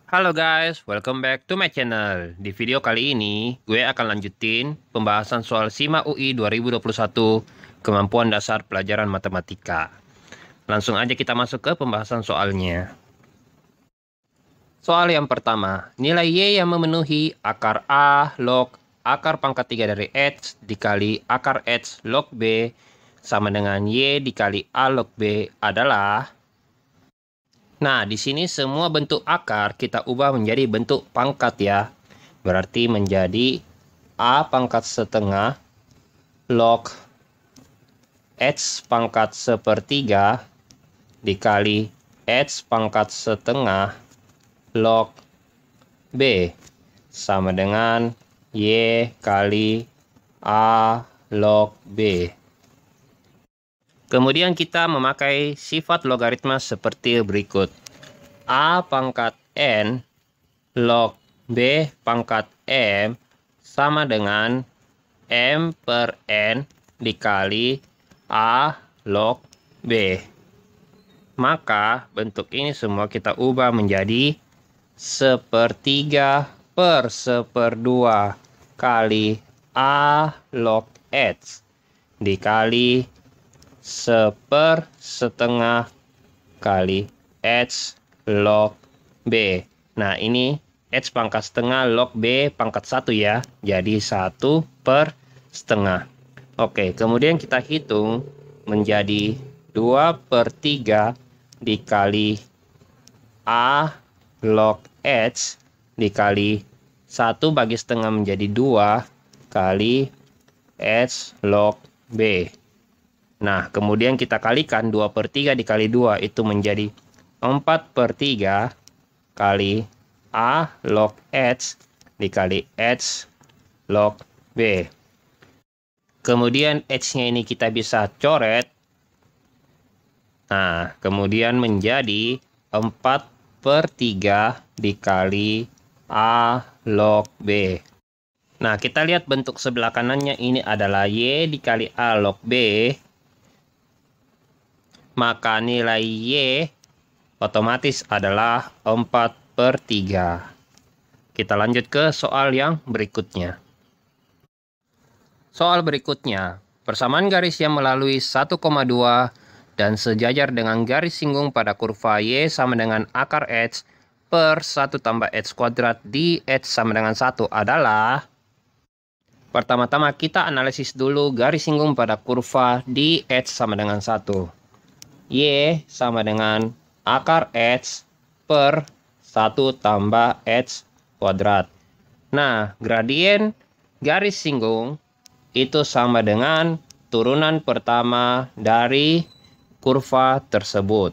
Halo guys, welcome back to my channel. Di video kali ini, gue akan lanjutin pembahasan soal SIMA UI 2021, Kemampuan Dasar Pelajaran Matematika. Langsung aja kita masuk ke pembahasan soalnya. Soal yang pertama, nilai Y yang memenuhi akar A log akar pangkat 3 dari X dikali akar X log B sama dengan Y dikali A log B adalah... Nah, di sini semua bentuk akar kita ubah menjadi bentuk pangkat ya. Berarti menjadi A pangkat setengah log X pangkat sepertiga dikali X pangkat setengah log B sama dengan Y kali A log B. Kemudian kita memakai sifat logaritma seperti berikut. A pangkat N log B pangkat M sama dengan M per N dikali A log B. Maka bentuk ini semua kita ubah menjadi sepertiga per seperdua kali A log X dikali setengah kali X log B. Nah, ini X pangkat setengah log B pangkat 1 ya. Jadi 1 per setengah. Oke, kemudian kita hitung menjadi 2 per 3 dikali A log X dikali 1 bagi setengah menjadi 2 kali X log B. Nah, kemudian kita kalikan 2 per 3 dikali 2 itu menjadi 4 per 3 kali A log X dikali X log B. Kemudian X-nya ini kita bisa coret. Nah, kemudian menjadi 4 per 3 dikali A log B. Nah, kita lihat bentuk sebelah kanannya ini adalah Y dikali A log B. Maka nilai Y otomatis adalah 4 per 3. Kita lanjut ke soal yang berikutnya. Soal berikutnya, persamaan garis yang melalui 1,2 dan sejajar dengan garis singgung pada kurva Y sama dengan akar X per 1 tambah X kuadrat di X sama dengan 1 adalah... Pertama-tama kita analisis dulu garis singgung pada kurva di X sama dengan 1. Y sama dengan akar X per 1 tambah X kuadrat. Nah, gradien garis singgung itu sama dengan turunan pertama dari kurva tersebut.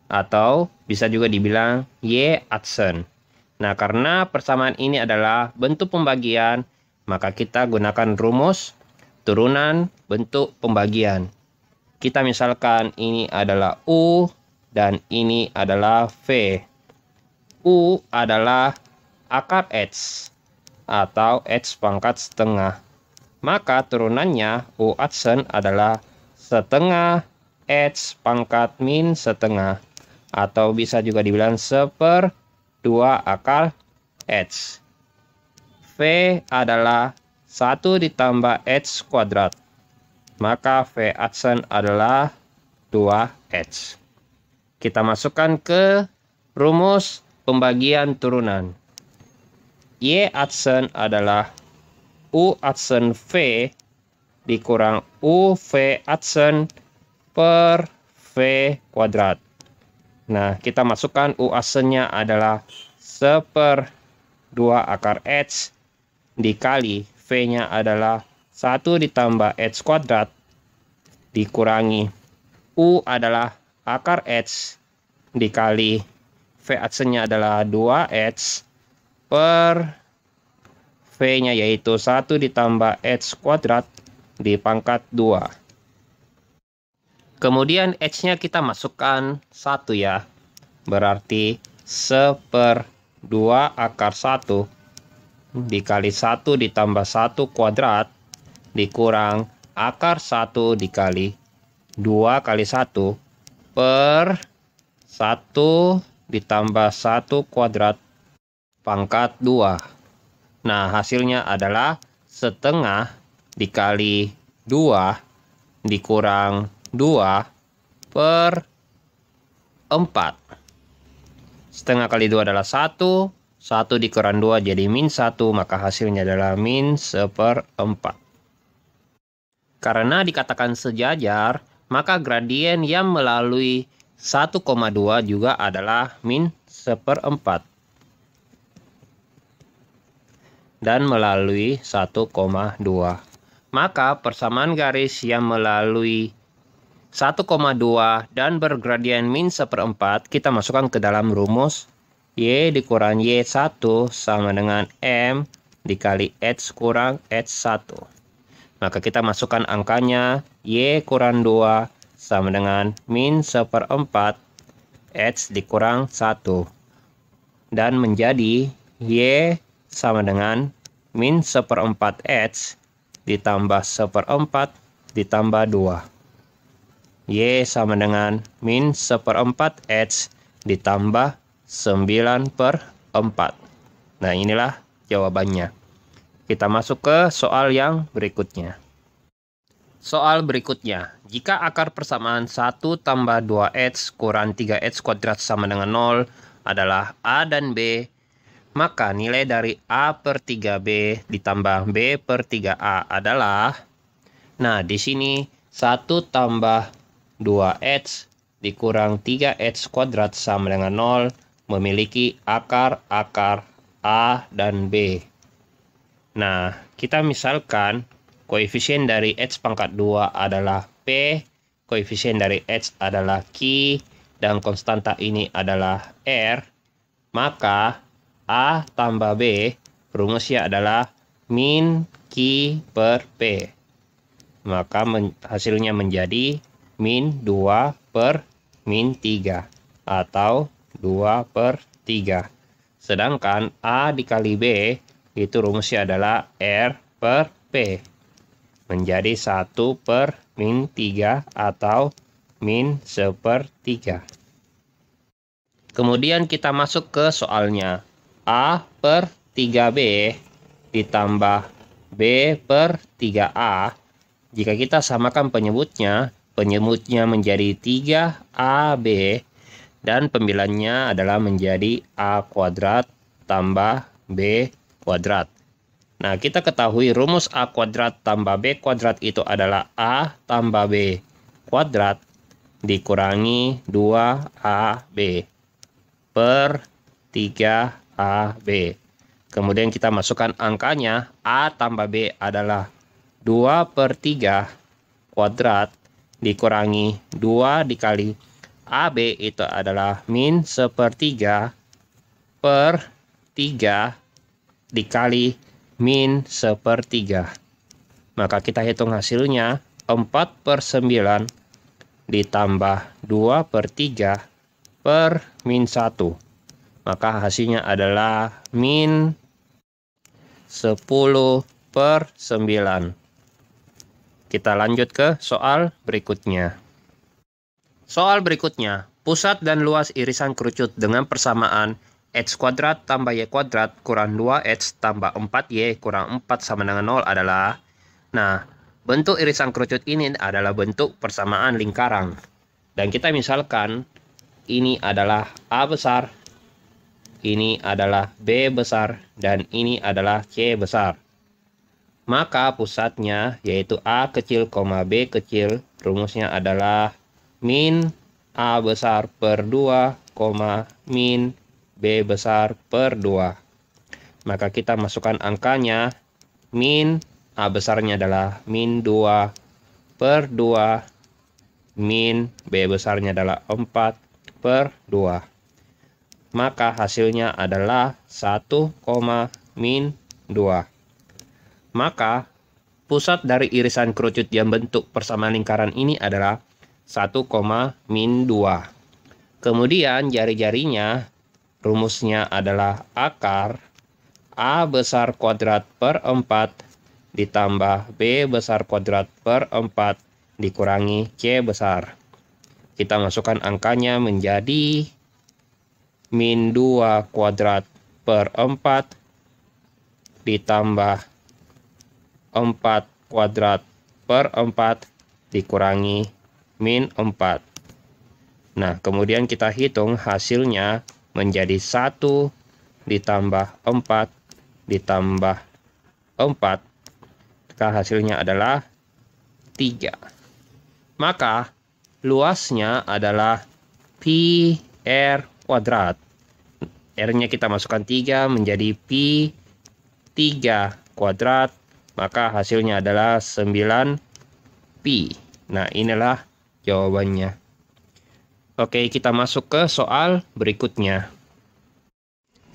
Atau bisa juga dibilang Y adsen. Nah, karena persamaan ini adalah bentuk pembagian, maka kita gunakan rumus turunan bentuk pembagian. Kita misalkan ini adalah U dan ini adalah V. U adalah akar X atau X pangkat setengah. Maka turunannya U adsen adalah setengah X pangkat min setengah. Atau bisa juga dibilang 1/2 akar X. V adalah 1 ditambah X kuadrat. Maka V adsen adalah 2X. Kita masukkan ke rumus pembagian turunan. Y adsen adalah U adsen V dikurang U V adsen per V kuadrat. Nah, kita masukkan U adsennya adalah 1/2 akar X dikali V-nya adalah 1 ditambah X kuadrat dikurangi U adalah akar X dikali V adsennya adalah 2X per V-nya yaitu 1 ditambah X kuadrat dipangkat 2. Kemudian X-nya kita masukkan 1 ya. Berarti 1/2 akar 1 dikali 1 ditambah 1 kuadrat dikurang akar 1 dikali 2 kali 1 per 1 ditambah 1 kuadrat pangkat 2. Nah, hasilnya adalah setengah dikali 2 dikurang 2 per 4. Setengah kali 2 adalah 1. 1 dikurang 2 jadi min 1, maka hasilnya adalah min 1/4. Karena dikatakan sejajar, maka gradien yang melalui 1,2 juga adalah min 1/4. Dan melalui 1,2. Maka persamaan garis yang melalui 1,2 dan bergradien min 1/4 kita masukkan ke dalam rumus Y dikurang Y1 sama dengan M dikali H kurang H1. Maka kita masukkan angkanya Y kurang 2 sama dengan min 1/4 H dikurang 1. Dan menjadi Y sama dengan min 1/4 H ditambah 1/4 ditambah 2. Y sama dengan min 1/4 H ditambah 9/4. Nah, inilah jawabannya. Kita masuk ke soal yang berikutnya. Soal berikutnya, jika akar persamaan 1 tambah 2H kurang 3H kuadrat sama dengan 0 adalah A dan B, maka nilai dari A per 3B ditambah B per 3A adalah, nah di sini 1 tambah 2H dikurang 3H kuadrat sama dengan 0 memiliki akar-akar A dan B. Nah, kita misalkan koefisien dari H pangkat 2 adalah P, koefisien dari H adalah Q, dan konstanta ini adalah R, maka A tambah B rumusnya adalah min Q per P. Maka hasilnya menjadi min 2 per min 3 atau 2/3. Sedangkan A dikali B itu rumusnya adalah R per P. Menjadi 1 per min 3 atau min 1/3. Kemudian kita masuk ke soalnya. A per 3B ditambah B per 3A. Jika kita samakan penyebutnya menjadi 3AB dan pembilangnya adalah menjadi A kuadrat tambah B kuadrat. Nah, kita ketahui rumus A kuadrat tambah B kuadrat itu adalah A tambah B kuadrat dikurangi 2AB per 3AB. Kemudian kita masukkan angkanya, A tambah B adalah 2/3 kuadrat dikurangi 2 dikali AB itu adalah min 1/3 per 3 dikali min 1/3. Maka kita hitung hasilnya 4/9 ditambah 2/3 per min 1. Maka hasilnya adalah min 10/9. Kita lanjut ke soal berikutnya. Soal berikutnya, pusat dan luas irisan kerucut dengan persamaan X kuadrat tambah Y kuadrat kurang 2X tambah 4Y kurang 4 sama dengan 0 adalah, nah, bentuk irisan kerucut ini adalah bentuk persamaan lingkaran. Dan kita misalkan, ini adalah A besar, ini adalah B besar, dan ini adalah C besar. Maka pusatnya yaitu A kecil, B kecil, rumusnya adalah min A besar per 2, min B besar per 2. Maka kita masukkan angkanya, min A besarnya adalah min 2 per 2, min B besarnya adalah 4 per 2. Maka hasilnya adalah 1, min 2. Maka pusat dari irisan kerucut yang bentuk persamaan lingkaran ini adalah 1, min 2. Kemudian jari-jarinya rumusnya adalah akar A besar kuadrat per 4 ditambah B besar kuadrat per 4 dikurangi C besar. Kita masukkan angkanya menjadi min 2 kuadrat per 4 ditambah 4 kuadrat per 4 dikurangi min 4. Nah, kemudian kita hitung hasilnya menjadi 1 ditambah 4 ditambah 4. Maka hasilnya adalah 3. Maka luasnya adalah pi r kuadrat. R-nya kita masukkan 3 menjadi pi 3 kuadrat. Maka hasilnya adalah 9 pi. Nah, inilah jawabannya. Oke, kita masuk ke soal berikutnya.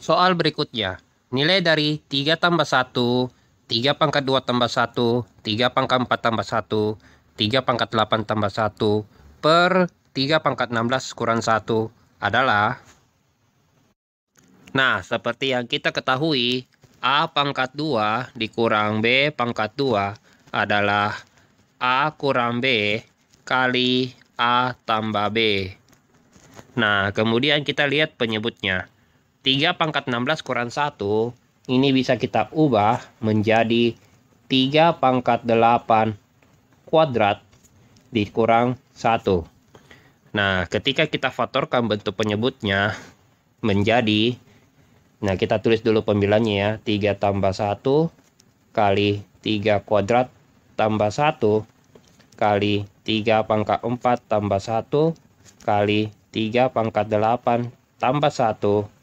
Soal berikutnya, nilai dari 3 tambah 1, 3 pangkat 2 tambah 1, 3 pangkat 4 tambah 1, 3 pangkat 8 tambah 1, per 3 pangkat 16 kurang 1 adalah... Nah, seperti yang kita ketahui, A pangkat 2 dikurang B pangkat 2 adalah A kurang B kali A tambah B. Nah, kemudian kita lihat penyebutnya. 3 pangkat 16 kurang 1, ini bisa kita ubah menjadi 3 pangkat 8 kuadrat dikurang 1. Nah, ketika kita faktorkan bentuk penyebutnya menjadi... Nah, kita tulis dulu pembilanya ya. 3 tambah 1 kali 3 kuadrat tambah 1 kali 3 pangkat 4 tambah 1 kali 3 pangkat 8 tambah 1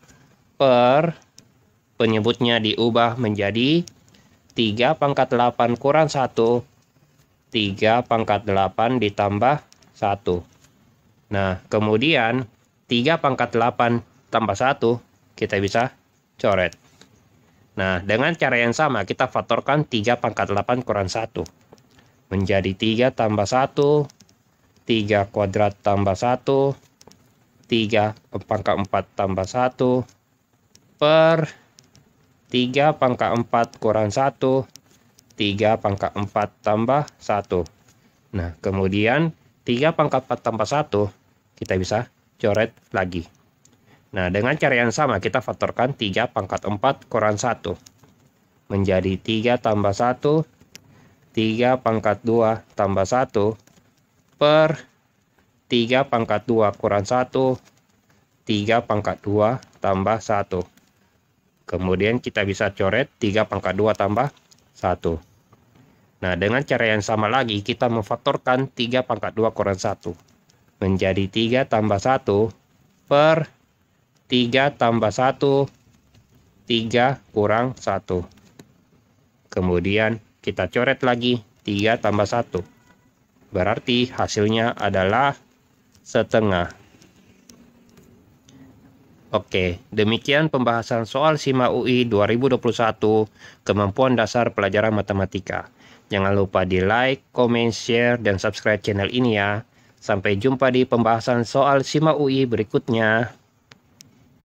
per penyebutnya diubah menjadi 3 pangkat 8 kurang 1, 3 pangkat 8 ditambah 1. Nah, kemudian 3 pangkat 8 tambah 1 kita bisa coret. Nah, dengan cara yang sama kita faktorkan 3 pangkat 8 kurang 1 menjadi 3 tambah 1, 3 kuadrat tambah 1, 3 pangkat 4 tambah 1, per 3 pangkat 4 kurang 1, 3 pangkat 4 tambah 1. Nah, kemudian 3 pangkat 4 tambah 1 kita bisa coret lagi. Nah, dengan cara yang sama kita faktorkan 3 pangkat 4 kurang 1 menjadi 3 tambah 1, 3 pangkat 2 tambah 1, per 3 pangkat 2 kurang 1, 3 pangkat 2 tambah 1. Kemudian kita bisa coret 3 pangkat 2 tambah 1. Nah, dengan cara yang sama lagi kita memfaktorkan 3 pangkat 2 kurang 1 menjadi 3 tambah 1 per 3 tambah 1, 3 kurang 1. Kemudian kita coret lagi 3 tambah 1. Berarti hasilnya adalah setengah. Oke, demikian pembahasan soal SIMA UI 2021, Kemampuan Dasar Pelajaran Matematika. Jangan lupa di like, komen, share, dan subscribe channel ini ya. Sampai jumpa di pembahasan soal SIMA UI berikutnya.